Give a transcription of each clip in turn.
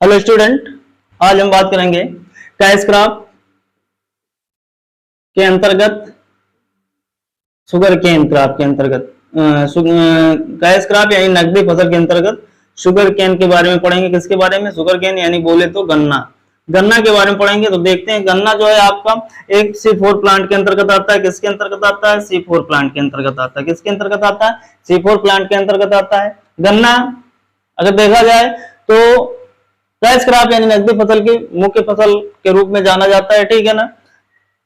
Hello student, आज हम बात करेंगे कैश क्रॉप के अंतर्गत शुगर केन क्रॉप के अंतर्गत कैश क्रॉप यानी नकदी फसल के अंतर्गत शुगर केन के बारे में पढ़ेंगे। किसके बारे में? शुगर केन यानी बोले तो गन्ना। गन्ना के बारे में पढ़ेंगे। तो देखते हैं, गन्ना जो है आपका एक C4 प्लांट के अंतर्गत आता है। किसके अंतर्गत आता है? C4 प्लांट के अंतर्गत आता है। किसके अंतर्गत आता है? C4 प्लांट के अंतर्गत आता है। गन्ना अगर देखा जाए तो कैश क्रॉप यानी नकदी फसल की मुख्य फसल के रूप में जाना जाता है, ठीक है ना।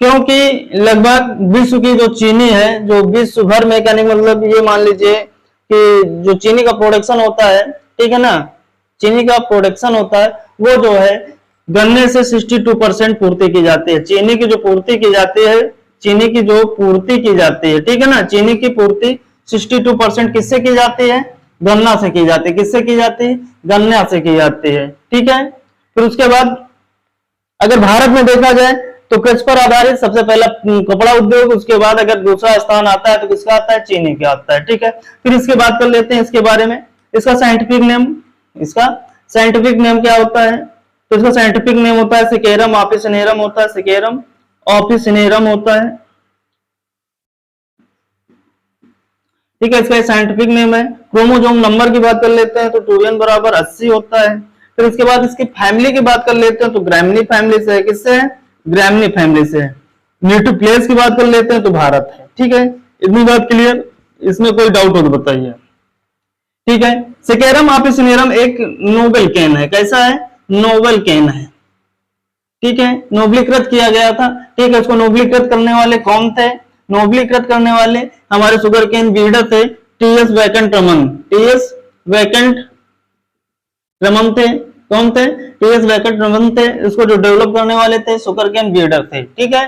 क्योंकि लगभग विश्व की जो चीनी है, जो विश्व भर में कहने का मतलब ये मान लीजिए कि जो चीनी का प्रोडक्शन होता है, ठीक है ना, चीनी का प्रोडक्शन होता है वो जो है गन्ने से 62% पूर्ति की जाती है। चीनी की जो पूर्ति की जाती है, चीनी की जो पूर्ति की जाती है, ठीक है ना, चीनी की पूर्ति 62% किससे की जाती है? गन्ना से की जाती है। किससे की जाती है? गन्ना से की जाती है, ठीक है। फिर उसके बाद अगर भारत में देखा जाए तो कृषि पर आधारित सबसे पहला कपड़ा उद्योग, उसके बाद अगर दूसरा स्थान आता है तो किसका आता है? चीनी का आता है, ठीक है। फिर इसके बात कर लेते हैं इसके बारे में, इसका साइंटिफिक नेम क्या होता है? तो इसका साइंटिफिक नेम होता है सिकेरम ऑफिसिनेरम होता है। सिकेरम ऑफिसिनेरम होता है, ठीक है। इसका साइंटिफिक नेम है। क्रोमोसोम नंबर की बात कर लेते हैं तो 2n बराबर 80 होता है। फिर इसके बाद इसकी फैमिली की बात कर लेते हैं तो ग्रैमिनी फैमिली से है। किससे है? ग्रैमिनी फैमिली से है। नेटिव प्लेस की बात कर लेते हैं तो भारत है, ठीक है। इतनी बात क्लियर? इसमें कोई डाउट हो तो बताइए, ठीक है। सिकेरम ऑफिसिनेरम एक नोबेल केन है। कैसा है? नोबेल केन है, ठीक है। नोबलीकृत किया गया था, ठीक है। उसको नोबलीकृत करने वाले कौन थे? नोबलीकृत करने वाले हमारे शुगर केन ब्रीडर थे TS Venkatraman. TS Venkatraman थे। कौन थे? टीएस वैकेंट रमन थे। इसको जो डेवलप करने वाले थे शुगर केन ब्रीडर थे, ठीक है।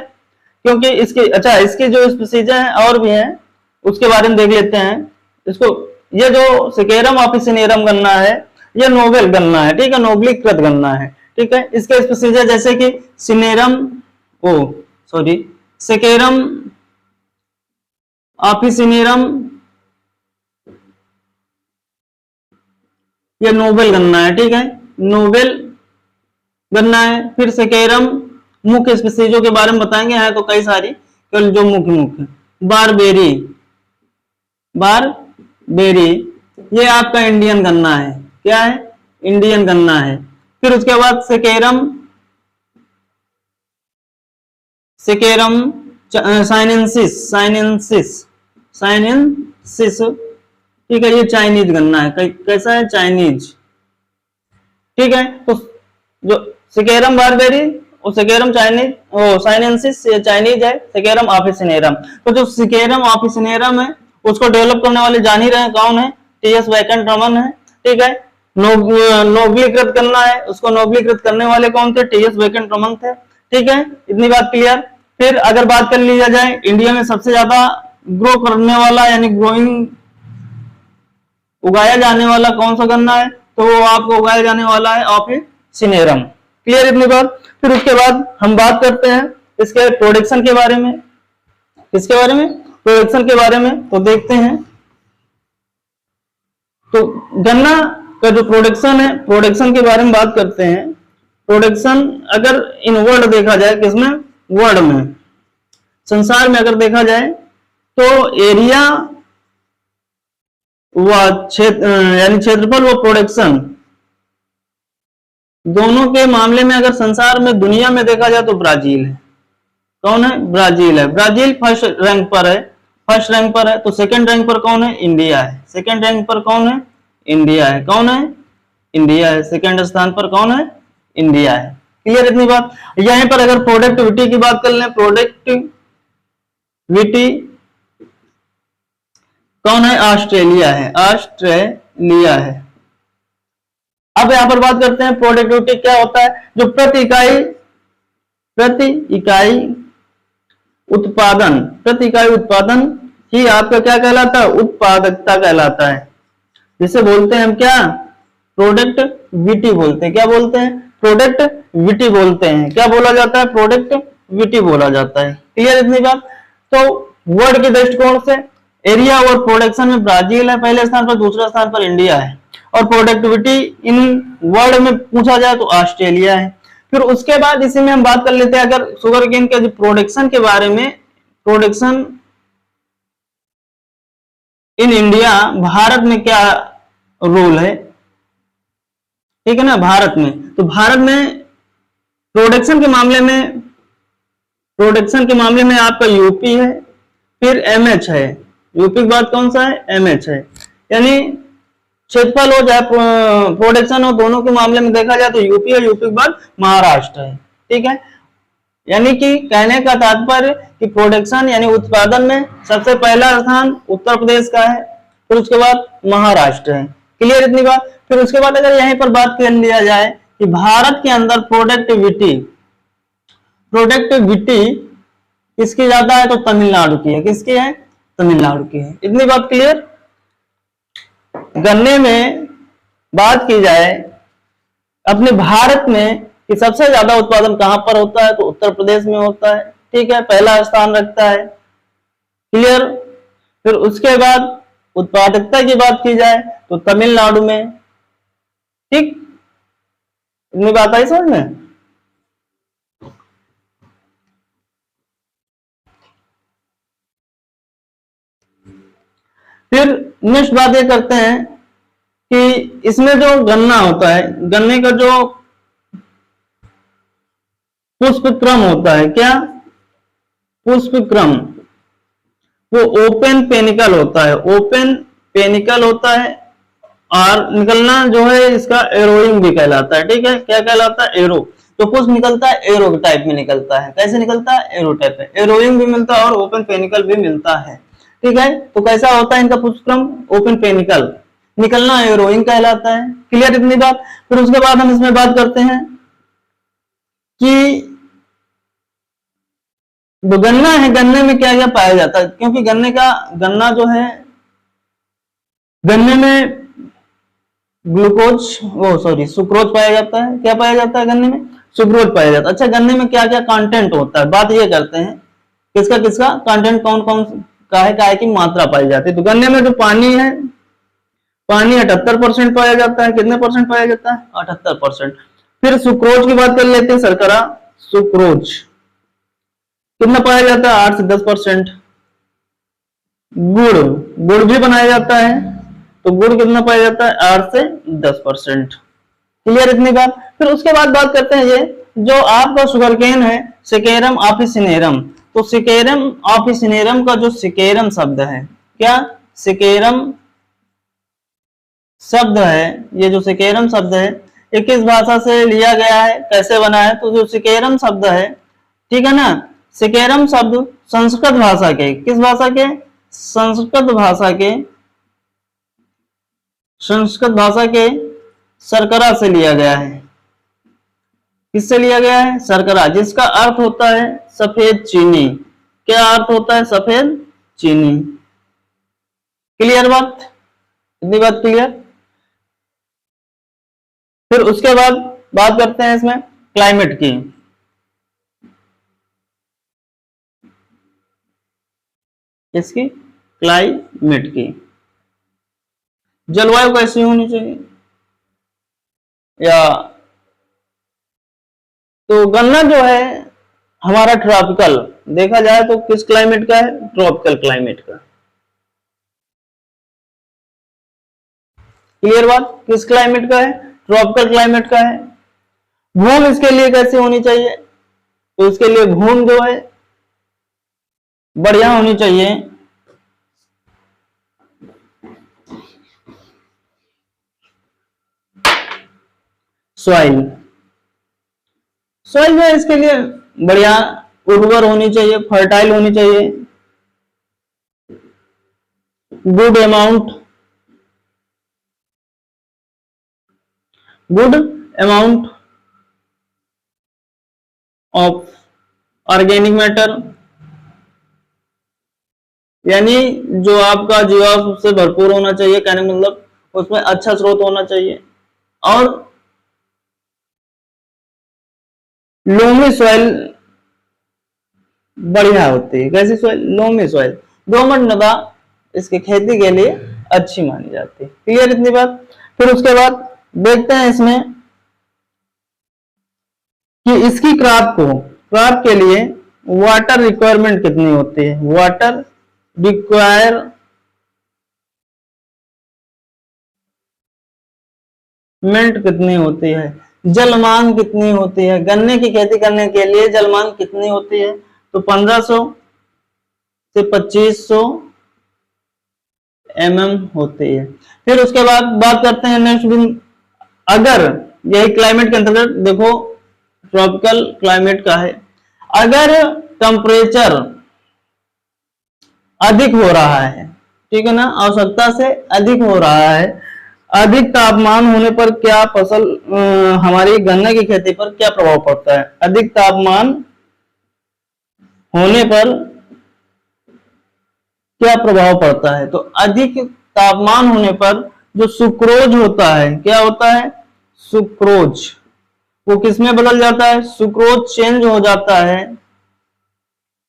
क्योंकि इसकी इसकी जो स्पीसीज है और भी है, उसके बारे में देख लेते हैं। इसको ये जो सिकेरम ऑफिसिनेरम गन्ना है ये नोबेल गन्ना है, ठीक है, नोबलीकृत गन्ना है, ठीक है। इसके स्पीसीज है जैसे कि सिकेरम ऑफिसिनेरम, ये नोबेल गन्ना है, ठीक है, नोबेल गन्ना है। फिर सिकेरम मुख्य स्पीसीजों के बारे में बताएंगे, है तो कई सारी, केवल जो मुख्य बारबेरी ये आपका इंडियन गन्ना है। क्या है? इंडियन गन्ना है। फिर उसके बाद सिकेरम साइनेंसिस, ठीक है, ये चाइनीज गन्ना है। कैसा है? चाइनीज, ठीक है। तो जो सिकेरम बारबेरी और सिकेरम साइनेंसिस ये चाइनीज है। सिकेरम ऑफिसिनेरम, तो जो सिकेरम ऑफिसिनेरम है उसको डेवलप करने वाले जान ही रहे हैं कौन है? टीएस वैकेंट रमन है, ठीक है। नोबलीकृत करना है, उसको नोबलीकृत करने वाले कौन थे? टीएस वैकेंट रमन थे, ठीक है। इतनी बात क्लियर। फिर अगर बात कर लिया जाए इंडिया में सबसे ज्यादा ग्रो करने वाला यानी ग्रोइंग उगाया जाने वाला कौन सा गन्ना है? तो वो आपको उगाया जाने वाला है ऑफिसिनेरम। क्लियर इतनी बात? फिर उसके बाद हम बात करते हैं इसके प्रोडक्शन के बारे में। किसके बारे में? प्रोडक्शन के बारे में। तो देखते हैं, तो गन्ना का जो प्रोडक्शन है, प्रोडक्शन के बारे में बात करते हैं। प्रोडक्शन अगर इन वर्ल्ड देखा जाए, किसमें? वर्ल्ड में, संसार में अगर देखा जाए तो एरिया व यानी क्षेत्रफल व प्रोडक्शन दोनों के मामले में अगर संसार में दुनिया में देखा जाए तो ब्राजील है। कौन है? ब्राजील है। ब्राजील फर्स्ट रैंक पर है। तो सेकंड रैंक पर कौन है? इंडिया है। सेकंड रैंक पर कौन है? इंडिया है। कौन है? इंडिया है। सेकंड स्थान पर कौन है? इंडिया है। क्लियर इतनी बात? यहीं पर अगर प्रोडक्टिविटी की बात कर लें, प्रोडक्टिविटी कौन है? ऑस्ट्रेलिया है। ऑस्ट्रेलिया है। अब यहां पर बात करते हैं प्रोडक्टिविटी क्या होता है? जो प्रति इकाई उत्पादन ही आपका क्या कहलाता है? उत्पादकता कहलाता है। जिसे बोलते हैं हम क्या? प्रोडक्टिविटी बोलते हैं। क्या बोलते हैं? प्रोडक्टिविटी बोलते हैं। क्या बोला जाता है? प्रोडक्टिविटी बोला जाता है। क्लियर इतनी बात? तो वर्ल्ड के दृष्टिकोण से एरिया और प्रोडक्शन में ब्राजील है पहले स्थान पर, दूसरे स्थान पर इंडिया है। और प्रोडक्टिविटी इन वर्ल्ड में पूछा जाए तो ऑस्ट्रेलिया है। फिर उसके बाद इसी में हम बात कर लेते हैं अगर शुगर केन के प्रोडक्शन के बारे में। प्रोडक्शन इन इंडिया, भारत में क्या रोल है, ठीक है ना। भारत में, तो भारत में प्रोडक्शन के मामले में आपका यूपी है, फिर एमएच है। यूपी के बाद कौन सा है, एमएच है। यानी क्षेत्रफल हो चाहे प्रोडक्शन हो, दोनों के मामले में देखा जाए तो यूपी है, यूपी के बाद महाराष्ट्र है, ठीक है। यानी कि कहने का तात्पर्य कि प्रोडक्शन यानी उत्पादन में सबसे पहला स्थान उत्तर प्रदेश का है, फिर उसके बाद महाराष्ट्र है। क्लियर इतनी बात। फिर उसके बाद अगर यहीं पर बात कर लिया जाए कि भारत के अंदर प्रोडक्टिविटी किसकी ज्यादा है, तो तमिलनाडु की है। किसकी है, तमिलनाडु की है। इतनी बात क्लियर। गन्ने में बात की जाए अपने भारत में कि सबसे ज्यादा उत्पादन कहां पर होता है, तो उत्तर प्रदेश में होता है, ठीक है, पहला स्थान रखता है। क्लियर। फिर उसके बाद उत्पादकता की बात की जाए तो तमिलनाडु में, ठीक। इतनी बात आई समझ में। फिर नेक्स्ट बात ये करते हैं कि इसमें जो गन्ना होता है, गन्ने का जो पुष्प क्रम होता है, क्या पुष्प क्रम, वो ओपन पेनिकल होता है। ओपन पेनिकल होता है और निकलना जो है इसका एरोइंग भी कहलाता है, ठीक है। क्या कहलाता है, एरो। तो पुष्प निकलता है एरो टाइप में निकलता है। कैसे निकलता है, एरो टाइप में। एरोइंग भी मिलता है और ओपन पेनिकल भी मिलता है, ठीक है। तो कैसा होता है इनका पुष्पक्रम, ओपन पेनिकल, निकलना एरोइंग कहलाता है। क्लियर इतनी बात। फिर उसके बाद हम इसमें बात करते हैं कि जो गन्ना है, गन्ने में क्या क्या पाया जाता है, क्योंकि गन्ना जो है, गन्ने में सुक्रोज पाया जाता है। क्या पाया जाता है गन्ने में, सुक्रोज पाया जाता है। अच्छा, गन्ने में क्या क्या कंटेंट होता है, बात ये करते हैं किसका किसका कंटेंट कौन कौन का है, काय की मात्रा पाई जाती है। तो गन्ने में जो पानी है, पानी 78% पाया जाता है। कितने परसेंट पाया जाता है, 78%। फिर सुक्रोज की बात कर लेते हैं, शर्करा, सुक्रोज कितना पाया जाता है, 8 से 10%। गुड़ भी बनाया जाता है, तो गुड़ कितना पाया जाता है, 8 से 10%। क्लियर इतनी बात। फिर उसके बाद बात करते हैं ये जो आपका शुगर केन है, सिकेरम ऑफिसिनेरम। तो सिकेरम ऑफिसिनेरम का जो सिकेरम शब्द है, क्या सिकेरम शब्द है, ये जो सिकेरम शब्द है ये किस भाषा से लिया गया है, कैसे बना है, तो जो सिकेरम शब्द है, ठीक है ना, सिकेरम शब्द संस्कृत भाषा के, किस भाषा के, संस्कृत भाषा के शर्करा से लिया गया है। किससे लिया गया है, शर्करा, जिसका अर्थ होता है सफेद चीनी। क्या अर्थ होता है, सफेद चीनी। क्लियर बात, इतनी बात क्लियर। फिर उसके बाद बात करते हैं इसमें क्लाइमेट की। इसकी क्लाइमेट की, जलवायु कैसी होनी चाहिए, या तो गन्ना जो है हमारा ट्रॉपिकल, देखा जाए तो किस क्लाइमेट का है, ट्रॉपिकल क्लाइमेट का। क्लियर बात, किस क्लाइमेट का है, ट्रॉपिकल क्लाइमेट का है। भूमि इसके लिए कैसी होनी चाहिए, तो इसके लिए भूमि जो है बढ़िया होनी चाहिए। सॉइल जो है इसके लिए बढ़िया उर्वर होनी चाहिए, फर्टाइल होनी चाहिए। Good amount of organic matter, यानी जो आपका जीवाश्म से भरपूर होना चाहिए, कहने का मतलब उसमें अच्छा स्रोत होना चाहिए। और लोमी सॉइल बढ़िया होती है। कैसी सॉइल, लोमी सॉइल, दोमट मृदा इसकी खेती के लिए अच्छी मानी जाती है। क्लियर इतनी बात। फिर उसके बाद देखते हैं इसमें कि इसकी क्रॉप के लिए वाटर रिक्वायरमेंट कितनी होती है, वाटर रिक्वायरमेंट कितनी होती है, जलमांग कितनी होती है, गन्ने की खेती करने के लिए जलमांग कितनी होती है, तो 1500 से 2500 mm होती है। फिर उसके बाद बात करते हैं नेक्स्ट दिन, अगर यही क्लाइमेट के अंतर्गत देखो ट्रॉपिकल क्लाइमेट का है, अगर टेम्परेचर अधिक हो रहा है, ठीक है ना, आवश्यकता से अधिक हो रहा है, अधिक तापमान होने पर क्या फसल हमारी गन्ने की खेती पर क्या प्रभाव पड़ता है, अधिक तापमान होने पर क्या प्रभाव पड़ता है, तो अधिक तापमान होने पर जो सुक्रोज होता है, क्या होता है, सुक्रोज, वो किसमें बदल जाता है, सुक्रोज चेंज हो जाता है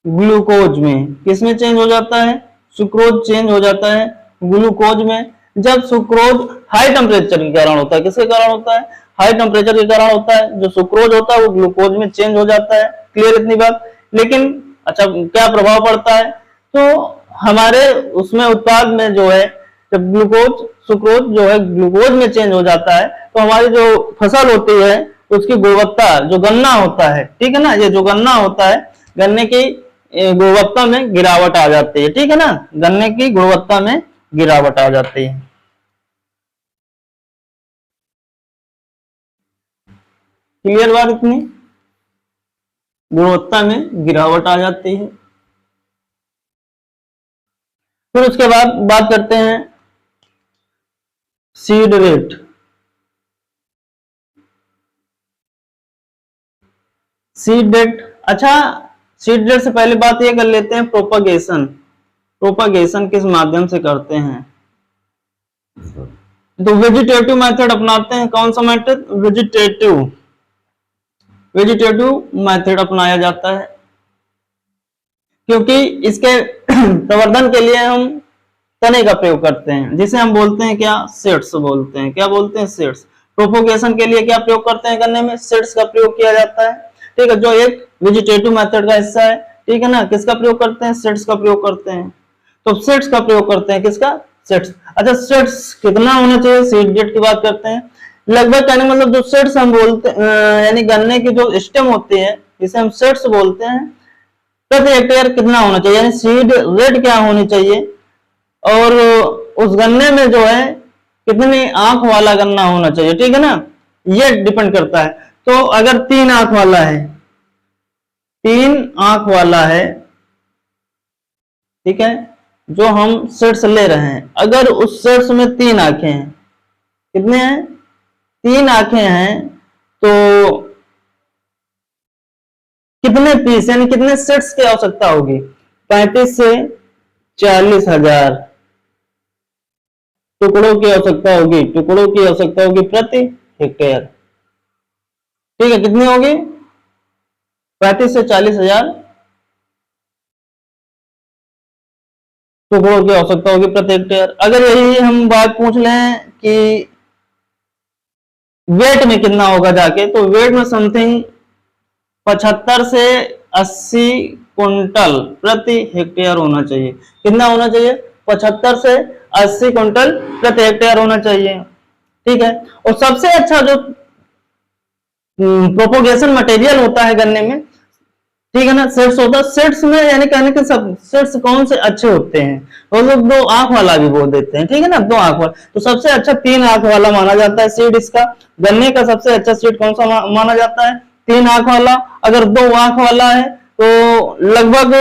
ग्लूकोज में, किसमें चेंज हो जाता है, सुक्रोज चेंज हो जाता है ग्लूकोज में। जब सुक्रोज हाई टेम्परेचर के कारण होता है, किसके कारण होता है, हाई टेम्परेचर के कारण होता है, जो सुक्रोज होता है वो ग्लूकोज में चेंज हो जाता है, क्लियर इतनी बात। लेकिन अच्छा क्या प्रभाव पड़ता है, तो हमारे उसमें उत्पाद में जो है, जब सुक्रोज जो है ग्लूकोज में चेंज हो जाता है, तो हमारी जो फसल होती है उसकी गुणवत्ता, जो गन्ना होता है, ठीक है ना, ये जो गन्ना होता है, गन्ने की गुणवत्ता में गिरावट आ जाती है, ठीक है ना, गन्ने की गुणवत्ता में गिरावट आ जाती है। क्लियर बात इतनी, गुणवत्ता में गिरावट आ जाती है। फिर उसके बाद बात करते हैं सीड रेट, सीड रेट, अच्छा सीड रेट से पहले बात ये कर लेते हैं प्रोपगेशन, प्रोपगेशन किस माध्यम से करते हैं, तो वेजिटेटिव मेथड अपनाते हैं, कौन सा मेथड, वेजिटेटिव मेथड अपनाया जाता है, क्योंकि इसके प्रवर्धन के लिए हम तने का प्रयोग करते हैं, जिसे हम बोलते हैं क्या, सीड्स बोलते हैं, क्या बोलते हैं, सीड्स। प्रोपोगेशन के लिए क्या प्रयोग करते हैं गन्ने में, सीड्स का प्रयोग किया जाता है, ठीक है, जो एक वेजिटेटिव मेथड का हिस्सा है, ठीक है ना, किसका प्रयोग करते हैं, सीड्स का प्रयोग करते हैं, तो सीड्स का प्रयोग करते हैं, किसका, सीड्स। अच्छा सीड्स कितना होना चाहिए, सीड रेट की बात करते हैं, लगभग कहने मतलब जो सीड्स हम बोलते यानी गन्ने की जो स्टेम होती है जिसे हम सीड्स बोलते हैं, प्रति हेक्टेयर कितना होना चाहिए, यानी सीड रेट क्या होनी चाहिए, और उस गन्ने में जो है कितनी आंख वाला गन्ना होना चाहिए, ठीक है ना, ये डिपेंड करता है। तो अगर 3 आंख वाला है, 3 आंख वाला है, ठीक है, जो हम सीड्स ले रहे हैं, अगर उस सीड्स में 3 आंखें हैं, कितने हैं, 3 आंखें हैं, तो कितने पीस यानी कितने सेट्स की आवश्यकता होगी, 35 से 40 हजार टुकड़ों की आवश्यकता होगी, टुकड़ों की आवश्यकता होगी प्रति हेक्टेयर, ठीक है, कितनी होगी, 35 से 40 हजार टुकड़ों की आवश्यकता होगी प्रति हेक्टेयर। अगर यही हम बात पूछ लें कि वेट में कितना होगा जाके, तो वेट में समथिंग 75 से 80 कुंटल प्रति हेक्टेयर होना चाहिए, कितना होना चाहिए, 75 से 80 कुंटल प्रति हेक्टेयर होना चाहिए, ठीक है। और सबसे अच्छा जो प्रोपोगेशन मटेरियल होता है गन्ने में, ठीक है ना, सीड्स होता है, सीड्स में यानी कहने के सब सीड्स कौन से अच्छे होते हैं, वो लोग 2 आंख वाला भी बोल देते हैं, ठीक है ना, 2 आंख वाला, तो सबसे अच्छा 3 आंख वाला माना जाता है सीड इसका, गन्ने का सबसे अच्छा सीड कौन सा माना जाता है, 3 आंख वाला। अगर 2 आंख वाला है तो लगभग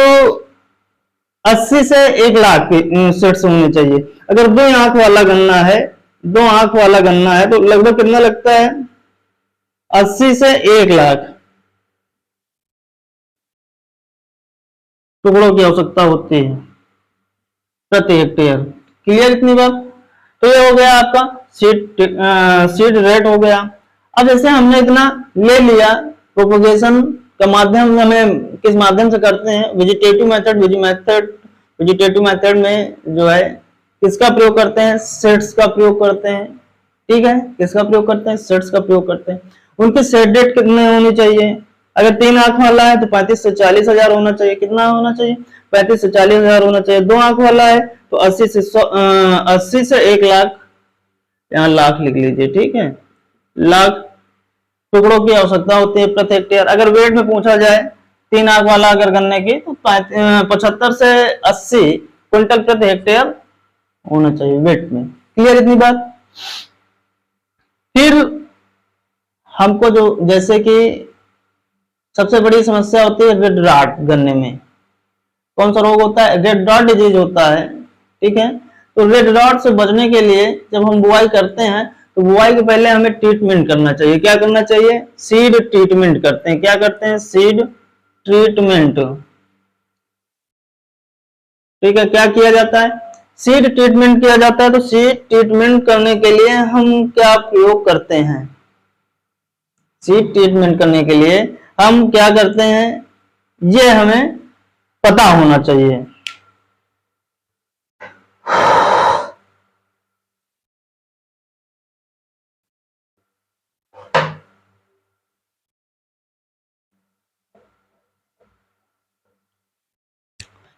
80 से 1 लाख की सीड्स होनी चाहिए। अगर 2 आंख वाला गन्ना है, 2 आंख वाला गन्ना है, तो लगभग कितना लगता है, 80 से 1 लाख टुकड़ों की आवश्यकता होती है प्रति हेक्टेयर, क्लियर इतनी बात। तो ये हो गया आपका सीड रेट हो गया। अब जैसे हमने इतना ले लिया, प्रोपोगेशन का माध्यम हमें किस माध्यम से करते हैं, वेजिटेटिव मेथड, वेजिटेटिव मेथड में जो है किसका प्रयोग करते हैं, सीड्स का प्रयोग करते हैं, ठीक है, किसका प्रयोग करते हैं, सेट्स का प्रयोग करते हैं। उनकी सेट डेट कितने होनी चाहिए, अगर 3 आंख वाला है तो 35 से 40 हजार होना चाहिए, कितना होना चाहिए, 35 से 40 हजार होना चाहिए। 2 आंख वाला है तो 80 से 1 लाख, यहाँ लाख लिख लीजिए, ठीक है, लाख टुकड़ों की आवश्यकता होती है प्रति हेक्टेयर। अगर वेट में पूछा जाए 3 आंख वाला अगर गन्ने की तो 75 से 80 क्विंटल प्रति हेक्टेयर होना चाहिए वेट में। क्लियर इतनी बात। फिर हमको जो जैसे कि सबसे बड़ी समस्या होती है रेड रॉट गन्ने में, कौन सा रोग होता है, रेड रॉट डिजीज होता है, ठीक है। तो रेड रॉट से बचने के लिए जब हम बुआई करते हैं तो बुआई के पहले हमें ट्रीटमेंट करना चाहिए। क्या करना चाहिए, सीड ट्रीटमेंट करते हैं। क्या करते हैं, सीड ट्रीटमेंट, ठीक है। क्या किया जाता है, सीड ट्रीटमेंट किया जाता है। तो सीड ट्रीटमेंट करने के लिए हम क्या प्रयोग करते हैं, सीड ट्रीटमेंट करने के लिए हम क्या करते हैं, ये हमें पता होना चाहिए।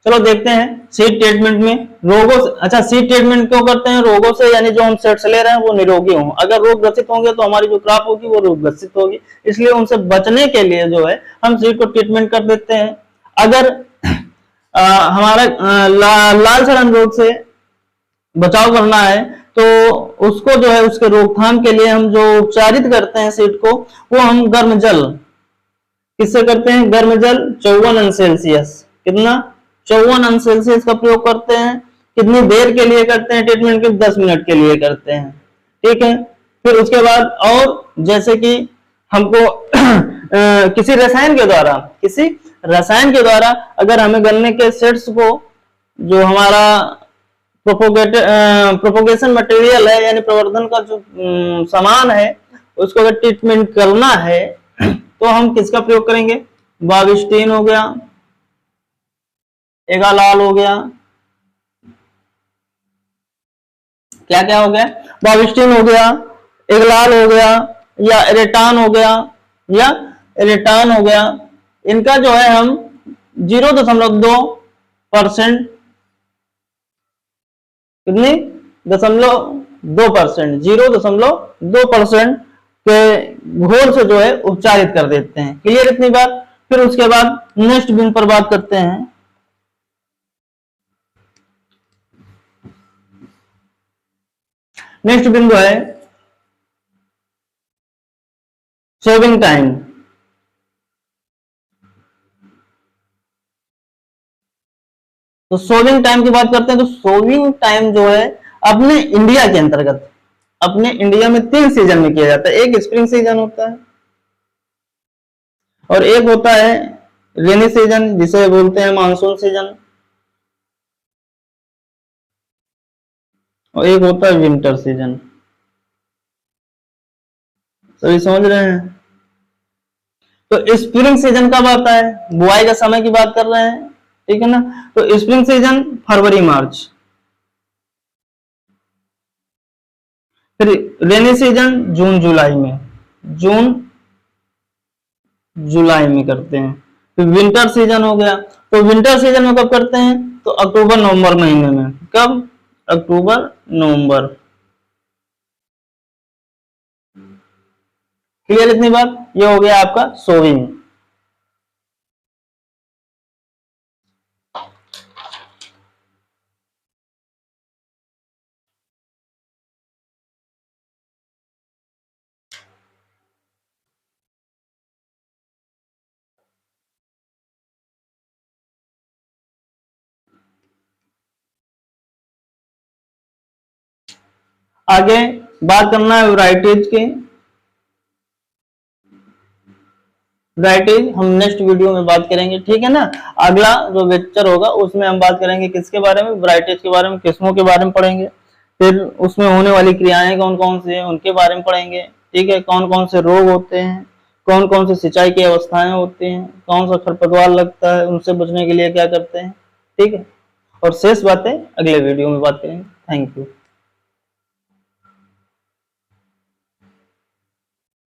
चलो देखते हैं सीड ट्रीटमेंट में रोगों से। अच्छा, सीड ट्रीटमेंट क्यों करते हैं, रोगों से, यानी जो हम सीड्स ले रहे हैं वो निरोगी हों। अगर रोग ग्रसित होंगे तो हमारी जो क्रॉप होगी वो रोग ग्रसित होगी, इसलिए उनसे बचने के लिए जो है हम सीड को ट्रीटमेंट कर देते हैं। अगर हमारा लाल सड़न रोग से बचाव करना है तो उसको जो है उसके रोकथाम के लिए हम जो उपचारित करते हैं सीड को, वो हम गर्म जल, किससे करते हैं, गर्म जल 54 अंश सेल्सियस, कितना, 54 अंश सेल्सियस का प्रयोग करते हैं। कितनी देर के लिए करते हैं ट्रीटमेंट के, 10 मिनट के लिए करते हैं, ठीक है। फिर उसके बाद और जैसे कि हमको किसी रसायन के द्वारा अगर हमें गन्ने के सेट्स को, जो हमारा प्रोपोगेशन मटेरियल है यानी प्रवर्धन का जो सामान है, उसको अगर ट्रीटमेंट करना है तो हम किसका प्रयोग करेंगे, बाविस्टीन हो गया, एगालाल हो गया, क्या क्या हो गया, बाविस्टीन हो गया, एगालाल हो गया, या एरेटान हो गया, इनका जो है हम 0.2%, कितनी, 0.2%, 0.2% के घोल से जो है उपचारित कर देते हैं। क्लियर इतनी बात। फिर उसके बाद नेक्स्ट बिंदु पर बात करते हैं। नेक्स्ट बिंदु है सोविंग टाइम। तो सोविंग टाइम की बात करते हैं। तो सोविंग टाइम जो है अपने इंडिया के अंतर्गत, अपने इंडिया में 3 सीजन में किया जाता है। एक स्प्रिंग सीजन होता है और एक होता है रेनी सीजन जिसे बोलते हैं मानसून सीजन, और एक होता है विंटर सीजन। सभी समझ रहे हैं। तो स्प्रिंग सीजन कब आता है, बुआई का समय की बात कर रहे हैं, ठीक है ना। तो स्प्रिंग सीजन फरवरी मार्च। फिर रेनी सीजन जून जुलाई में करते हैं। फिर विंटर सीजन हो गया। तो विंटर सीजन में कब करते हैं, तो अक्टूबर नवंबर महीने में। कब, अक्टूबर नवंबर। क्लियर इतनी बात। ये हो गया आपका सोविंग। आगे बात करना है वैरायटीज की। वैरायटीज हम नेक्स्ट वीडियो में बात करेंगे, ठीक है ना। अगला जो लेक्चर होगा उसमें हम बात करेंगे किसके बारे में, वैरायटीज के बारे में, किस्मों के बारे में पढ़ेंगे। फिर उसमें होने वाली क्रियाएं कौन कौन सी हैं उनके बारे में पढ़ेंगे, ठीक है। कौन कौन से रोग होते हैं, कौन कौन से सिंचाई की अवस्थाएं होती हैं, कौन सा खरपतवार लगता है, उनसे बचने के लिए क्या करते हैं, ठीक है। और शेष बातें अगले वीडियो में बात करेंगे। Thank you.